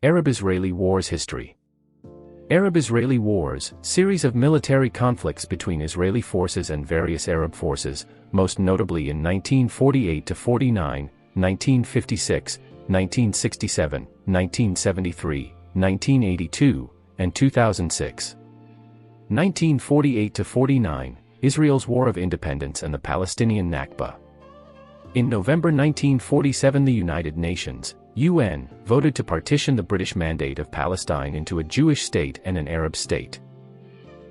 Arab-Israeli Wars History. Arab-Israeli Wars, series of military conflicts between Israeli forces and various Arab forces, most notably in 1948–49, 1956, 1967, 1973, 1982, and 2006. 1948–49, Israel's War of Independence and the Palestinian Nakba. In November 1947, the United Nations, UN, voted to partition the British Mandate of Palestine into a Jewish state and an Arab state.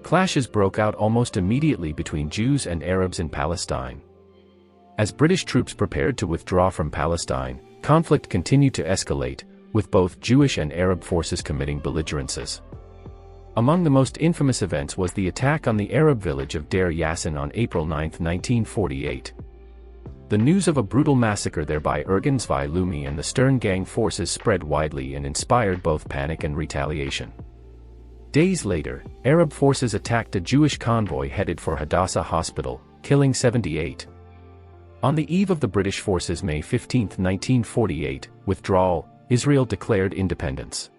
Clashes broke out almost immediately between Jews and Arabs in Palestine. As British troops prepared to withdraw from Palestine, conflict continued to escalate, with both Jewish and Arab forces committing belligerences. Among the most infamous events was the attack on the Arab village of Deir Yassin on April 9, 1948. The news of a brutal massacre there by Ergun Zvi Leumi and the Stern Gang forces spread widely and inspired both panic and retaliation. Days later, Arab forces attacked a Jewish convoy headed for Hadassah Hospital, killing 78. On the eve of the British forces' May 15, 1948, withdrawal, Israel declared independence.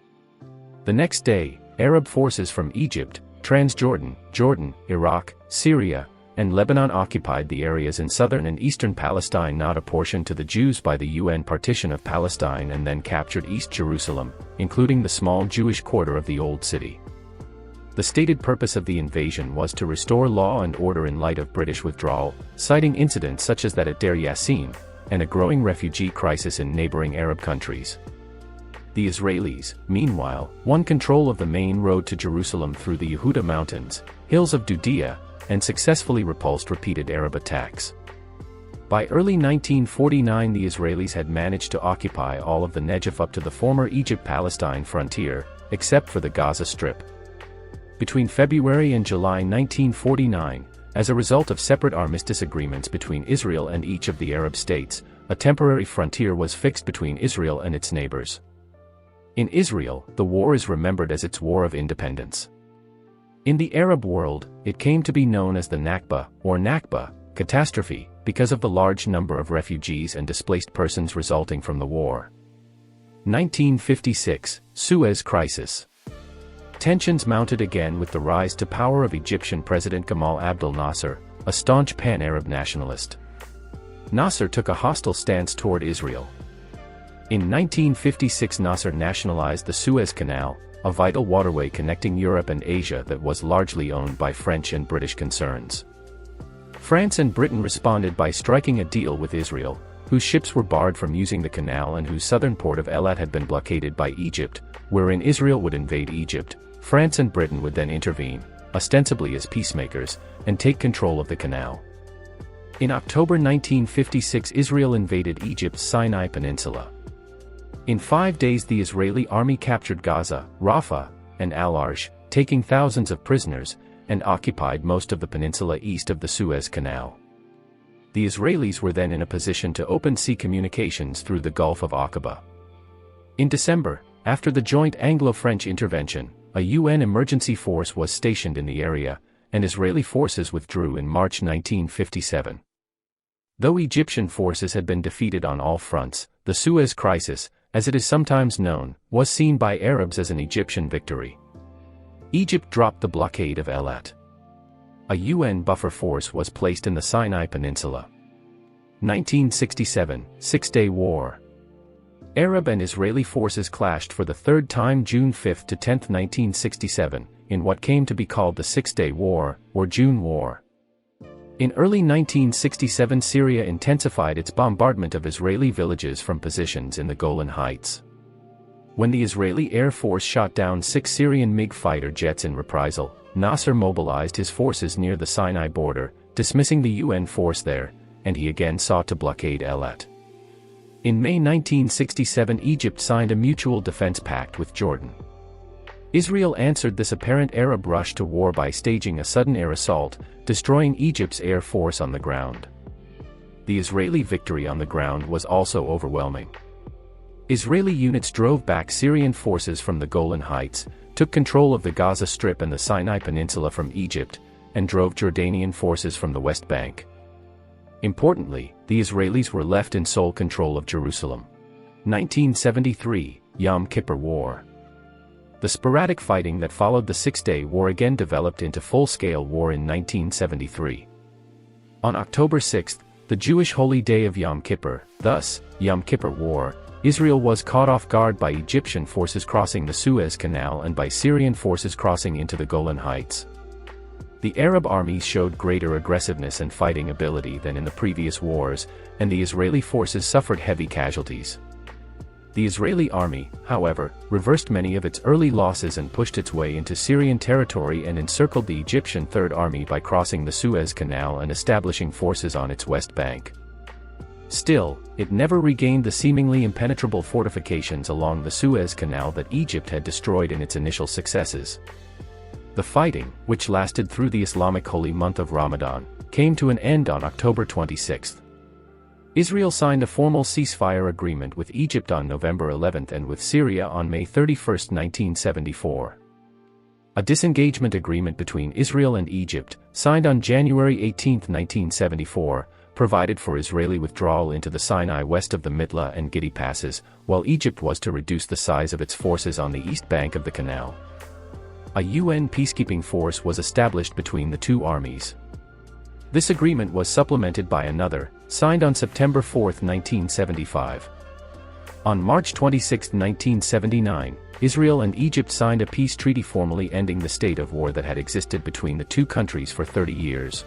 The next day, Arab forces from Egypt, Transjordan, Jordan, Iraq, Syria, and Lebanon occupied the areas in southern and eastern Palestine not apportioned to the Jews by the UN partition of Palestine, and then captured East Jerusalem, including the small Jewish quarter of the Old City. The stated purpose of the invasion was to restore law and order in light of British withdrawal, citing incidents such as that at Deir Yassin, and a growing refugee crisis in neighboring Arab countries. The Israelis, meanwhile, won control of the main road to Jerusalem through the Yehuda Mountains, hills of Judea, and successfully repulsed repeated Arab attacks. By early 1949, the Israelis had managed to occupy all of the Negev up to the former Egypt-Palestine frontier, except for the Gaza Strip. Between February and July 1949, as a result of separate armistice agreements between Israel and each of the Arab states, a temporary frontier was fixed between Israel and its neighbors. In Israel, the war is remembered as its War of Independence. In the Arab world, it came to be known as the Nakba, or Nakba, catastrophe, because of the large number of refugees and displaced persons resulting from the war. 1956, Suez Crisis. Tensions mounted again with the rise to power of Egyptian President Gamal Abdel Nasser, a staunch pan-Arab nationalist. Nasser took a hostile stance toward Israel. In 1956, Nasser nationalized the Suez Canal, a vital waterway connecting Europe and Asia that was largely owned by French and British concerns. France and Britain responded by striking a deal with Israel, whose ships were barred from using the canal and whose southern port of Eilat had been blockaded by Egypt, wherein Israel would invade Egypt. France and Britain would then intervene, ostensibly as peacemakers, and take control of the canal. In October 1956, Israel invaded Egypt's Sinai Peninsula. In 5 days, the Israeli army captured Gaza, Rafah, and Al-Arsh, taking thousands of prisoners, and occupied most of the peninsula east of the Suez Canal. The Israelis were then in a position to open sea communications through the Gulf of Aqaba. In December, after the joint Anglo-French intervention, a UN emergency force was stationed in the area, and Israeli forces withdrew in March 1957. Though Egyptian forces had been defeated on all fronts, the Suez Crisis, as it is sometimes known, was seen by Arabs as an Egyptian victory. Egypt dropped the blockade of Eilat. A UN buffer force was placed in the Sinai Peninsula. 1967, Six-Day War. Arab and Israeli forces clashed for the third time June 5 to 10, 1967, in what came to be called the Six-Day War, or June War. In early 1967, Syria intensified its bombardment of Israeli villages from positions in the Golan Heights. When the Israeli Air Force shot down 6 Syrian MiG fighter jets in reprisal, Nasser mobilized his forces near the Sinai border, dismissing the UN force there, and he again sought to blockade Eilat. In May 1967, Egypt signed a mutual defense pact with Jordan. Israel answered this apparent Arab rush to war by staging a sudden air assault, destroying Egypt's air force on the ground. The Israeli victory on the ground was also overwhelming. Israeli units drove back Syrian forces from the Golan Heights, took control of the Gaza Strip and the Sinai Peninsula from Egypt, and drove Jordanian forces from the West Bank. Importantly, the Israelis were left in sole control of Jerusalem. 1973, Yom Kippur War. The sporadic fighting that followed the Six-Day War again developed into full-scale war in 1973. On October 6, the Jewish holy day of Yom Kippur, thus, Yom Kippur War, Israel was caught off guard by Egyptian forces crossing the Suez Canal and by Syrian forces crossing into the Golan Heights. The Arab armies showed greater aggressiveness and fighting ability than in the previous wars, and the Israeli forces suffered heavy casualties. The Israeli army, however, reversed many of its early losses and pushed its way into Syrian territory and encircled the Egyptian Third Army by crossing the Suez Canal and establishing forces on its west bank. Still, it never regained the seemingly impenetrable fortifications along the Suez Canal that Egypt had destroyed in its initial successes. The fighting, which lasted through the Islamic holy month of Ramadan, came to an end on October 26. Israel signed a formal ceasefire agreement with Egypt on November 11 and with Syria on May 31, 1974. A disengagement agreement between Israel and Egypt, signed on January 18, 1974, provided for Israeli withdrawal into the Sinai west of the Mitla and Gidi passes, while Egypt was to reduce the size of its forces on the east bank of the canal. A UN peacekeeping force was established between the two armies. This agreement was supplemented by another, signed on September 4, 1975. On March 26, 1979, Israel and Egypt signed a peace treaty formally ending the state of war that had existed between the two countries for 30 years.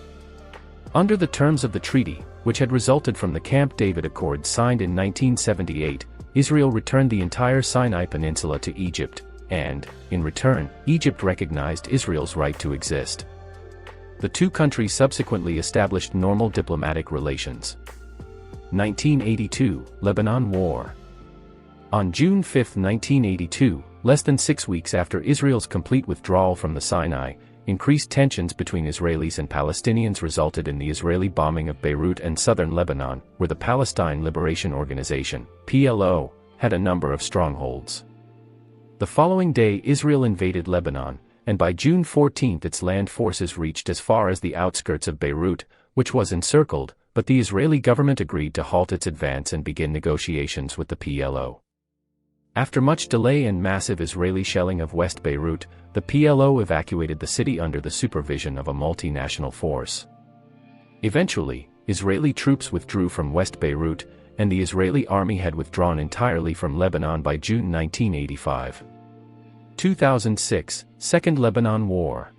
Under the terms of the treaty, which had resulted from the Camp David Accords signed in 1978, Israel returned the entire Sinai Peninsula to Egypt, and, in return, Egypt recognized Israel's right to exist. The two countries subsequently established normal diplomatic relations. 1982, Lebanon War. On June 5, 1982, less than 6 weeks after Israel's complete withdrawal from the Sinai, increased tensions between Israelis and Palestinians resulted in the Israeli bombing of Beirut and southern Lebanon, where the Palestine Liberation Organization, PLO, had a number of strongholds. The following day Israel invaded Lebanon, and by June 14 its land forces reached as far as the outskirts of Beirut, which was encircled, but the Israeli government agreed to halt its advance and begin negotiations with the PLO. After much delay and massive Israeli shelling of West Beirut, the PLO evacuated the city under the supervision of a multinational force. Eventually, Israeli troops withdrew from West Beirut, and the Israeli army had withdrawn entirely from Lebanon by June 1985. 2006, Second Lebanon War.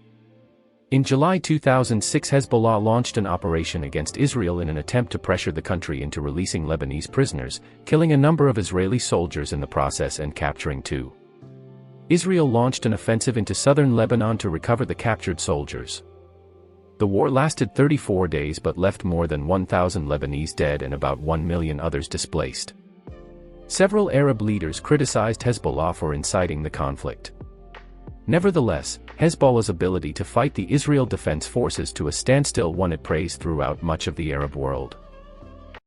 In July 2006, Hezbollah launched an operation against Israel in an attempt to pressure the country into releasing Lebanese prisoners, killing a number of Israeli soldiers in the process and capturing 2. Israel launched an offensive into southern Lebanon to recover the captured soldiers. The war lasted 34 days but left more than 1,000 Lebanese dead and about 1 million others displaced. Several Arab leaders criticized Hezbollah for inciting the conflict. Nevertheless, Hezbollah's ability to fight the Israel Defense Forces to a standstill won it praise throughout much of the Arab world.